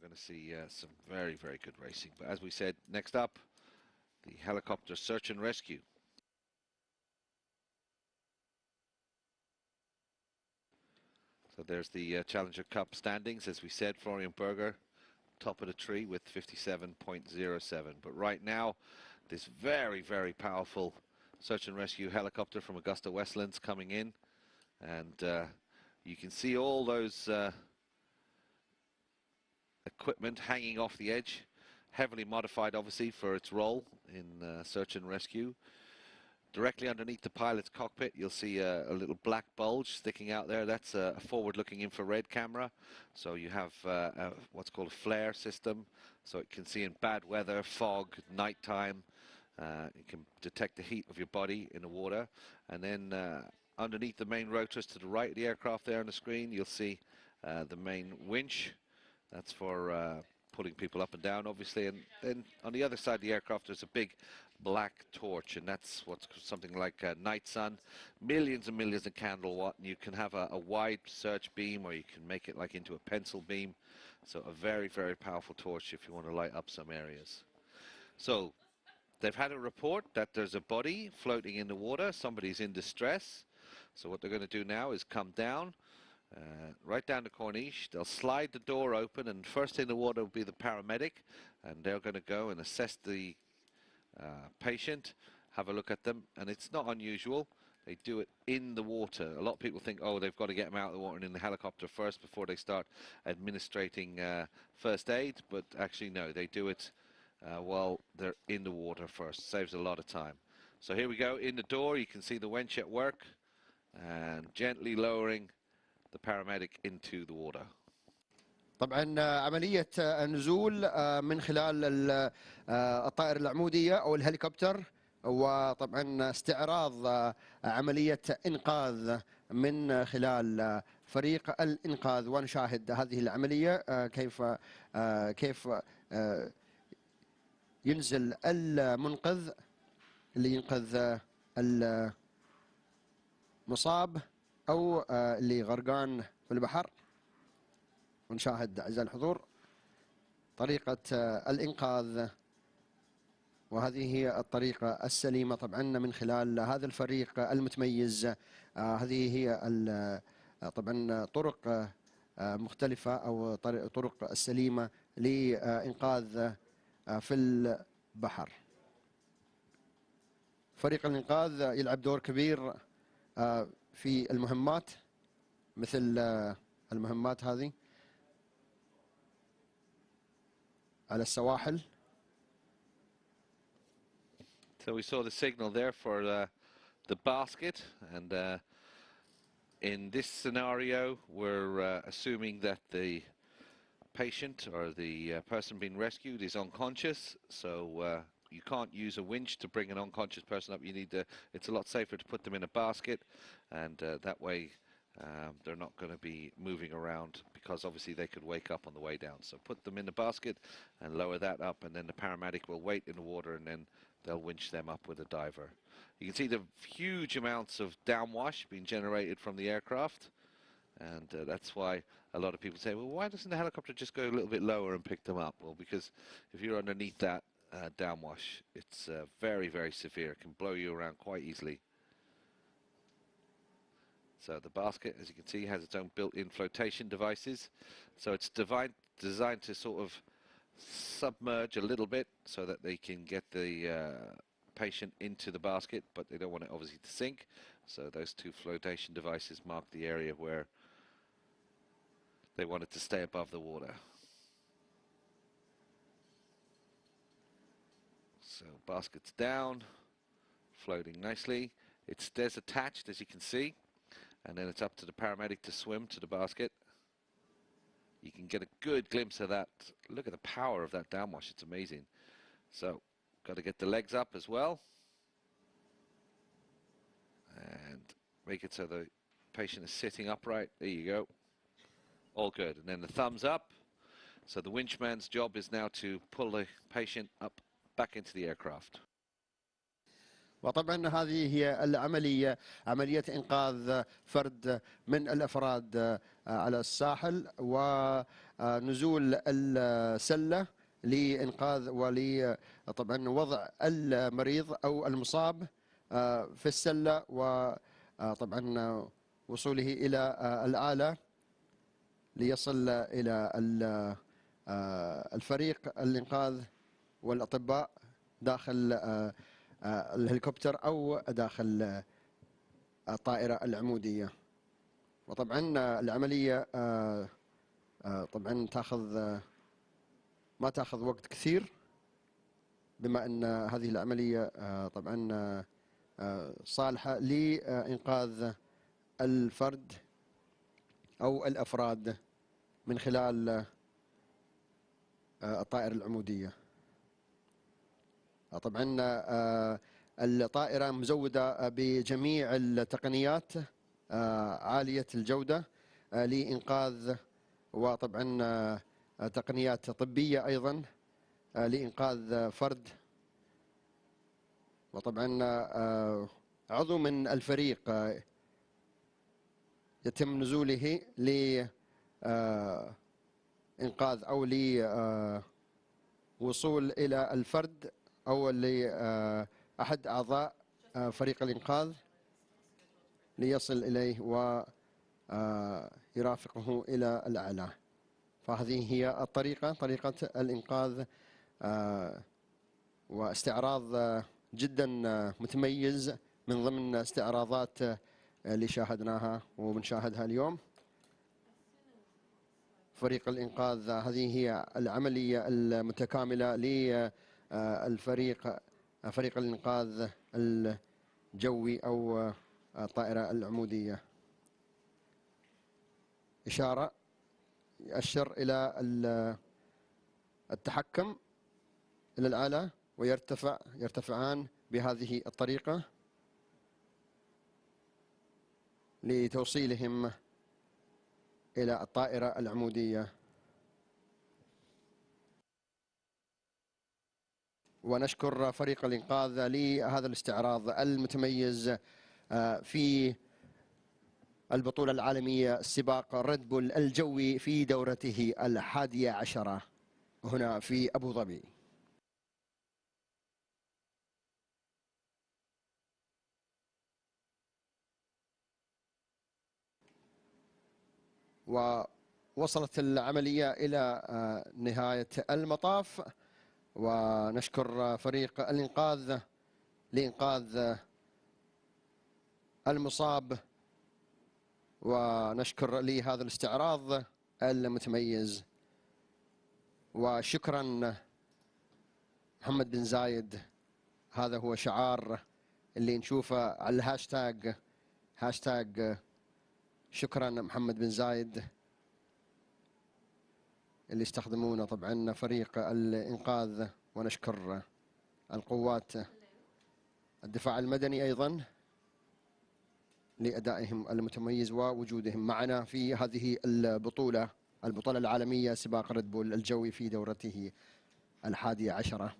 we're going to see some very, very good racing. But as we said, next up, the helicopter search and rescue. So there's the Challenger Cup standings. As we said, Florian Berger, top of the tree with 57.07. But right now, this very, very powerful search and rescue helicopter from Augusta Westlands coming in. And you can see all those equipment hanging off the edge, heavily modified obviously for its role in search and rescue. Directly underneath the pilot's cockpit, you'll see a little black bulge sticking out there. That's a forward-looking infrared camera. So you have what's called a flare system, so it can see in bad weather, fog, nighttime. It can detect the heat of your body in the water. And then underneath the main rotors to the right of the aircraft there on the screen, you'll see the main winch. That's for pulling people up and down, obviously. And then on the other side of the aircraft, there's a big black torch, and that's what's something like a night sun. Millions and millions of candle watt, and you can have a wide search beam, or you can make it like into a pencil beam. So a very, very powerful torch if you want to light up some areas. So they've had a report that there's a body floating in the water. Somebody's in distress. So what they're going to do now is come down, right down to Corniche. They'll slide the door open, and first in the water will be the paramedic, and they're going to go and assess the patient, have a look at them. And it's not unusual. They do it in the water. A lot of people think, oh, they've got to get them out of the water and in the helicopter first before they start administrating first aid. But actually, no, they do it while they're in the water first. Saves a lot of time. So here we go, in the door. You can see the winch at work and gently lowering the paramedic into the water. طبعا عملية النزول من خلال الطائرة العمودية أو الهليكوبتر، وطبعا استعراض عملية إنقاذ من خلال فريق الإنقاذ، ونشاهد هذه العملية كيف ينزل المنقذ اللي ينقذ المصاب أو اللي غرقان في البحر. ونشاهد أعزائي الحضور طريقة الإنقاذ، وهذه هي الطريقة السليمة طبعا من خلال هذا الفريق المتميز. هذه هي طبعا طرق مختلفة أو طرق السليمة لإنقاذ في البحر. فريق الإنقاذ يلعب دور كبير في المهمات مثل المهمات هذه على السواحل. So we saw the signal there for the basket, and in this scenario we're assuming that the patient or the person being rescued is unconscious, so you can't use a winch to bring an unconscious person up. You need it's a lot safer to put them in a basket, and that way they're not going to be moving around, because obviously they could wake up on the way down. So put them in the basket and lower that up, and then the paramedic will wait in the water, and then they'll winch them up with a diver. You can see the huge amounts of downwash being generated from the aircraft, and that's why a lot of people say, well, why doesn't the helicopter just go a little bit lower and pick them up? Well, because if you're underneath that downwash, it's very, very severe. It can blow you around quite easily. So the basket, as you can see, has its own built-in flotation devices. So it's designed to sort of submerge a little bit so that they can get the patient into the basket, but they don't want it obviously to sink. So those two flotation devices mark the area where they want it to stay above the water. So basket's down, floating nicely. It's attached, as you can see. And then it's up to the paramedic to swim to the basket. You can get a good glimpse of that. Look at the power of that downwash. It's amazing. So, got to get the legs up as well. And make it so the patient is sitting upright. There you go. All good. And then the thumbs up. So the winchman's job is now to pull the patient up back into the aircraft. وطبعا هذه هي العملية، عملية إنقاذ فرد من الأفراد على الساحل ونزول السلة لإنقاذ طبعا وضع المريض أو المصاب في السلة، وطبعا وصوله إلى الأعلى ليصل إلى الفريق الإنقاذ والأطباء داخل الهليكوبتر أو داخل الطائرة العمودية. وطبعا العملية طبعا ما تأخذ وقت كثير، بما أن هذه العملية طبعا صالحة لإنقاذ الفرد أو الأفراد من خلال الطائرة العمودية. طبعا الطائرة مزودة بجميع التقنيات عالية الجودة لإنقاذ، وطبعا تقنيات طبية أيضا لإنقاذ فرد. وطبعا عضو من الفريق يتم نزوله لإنقاذ أو لوصول إلى الفرد أو لأحد أعضاء فريق الإنقاذ ليصل إليه ويرافقه إلى الأعلى. فهذه هي الطريقة، طريقة الإنقاذ، واستعراض جدا متميز من ضمن استعراضات اللي شاهدناها وبنشاهدها اليوم. فريق الإنقاذ، هذه هي العملية المتكاملة فريق الإنقاذ الجوي أو الطائرة العمودية. إشارة يؤشر إلى التحكم إلى الأعلى ويرتفعان بهذه الطريقة لتوصيلهم إلى الطائرة العمودية. ونشكر فريق الإنقاذ لهذا الاستعراض المتميز في البطولة العالمية سباق ريدبول الجوي في دورته 11 هنا في أبوظبي. ووصلت العملية إلى نهاية المطاف، ونشكر فريق الإنقاذ لإنقاذ المصاب، ونشكر لهذا الاستعراض المتميز. وشكرا محمد بن زايد، هذا هو شعار اللي نشوفه على هاشتاج شكرا محمد بن زايد اللي يستخدمونه طبعا فريق الإنقاذ. ونشكر القوات الدفاع المدني أيضا لأدائهم المتميز ووجودهم معنا في هذه البطولة العالمية سباق ريدبول الجوي في دورته 11.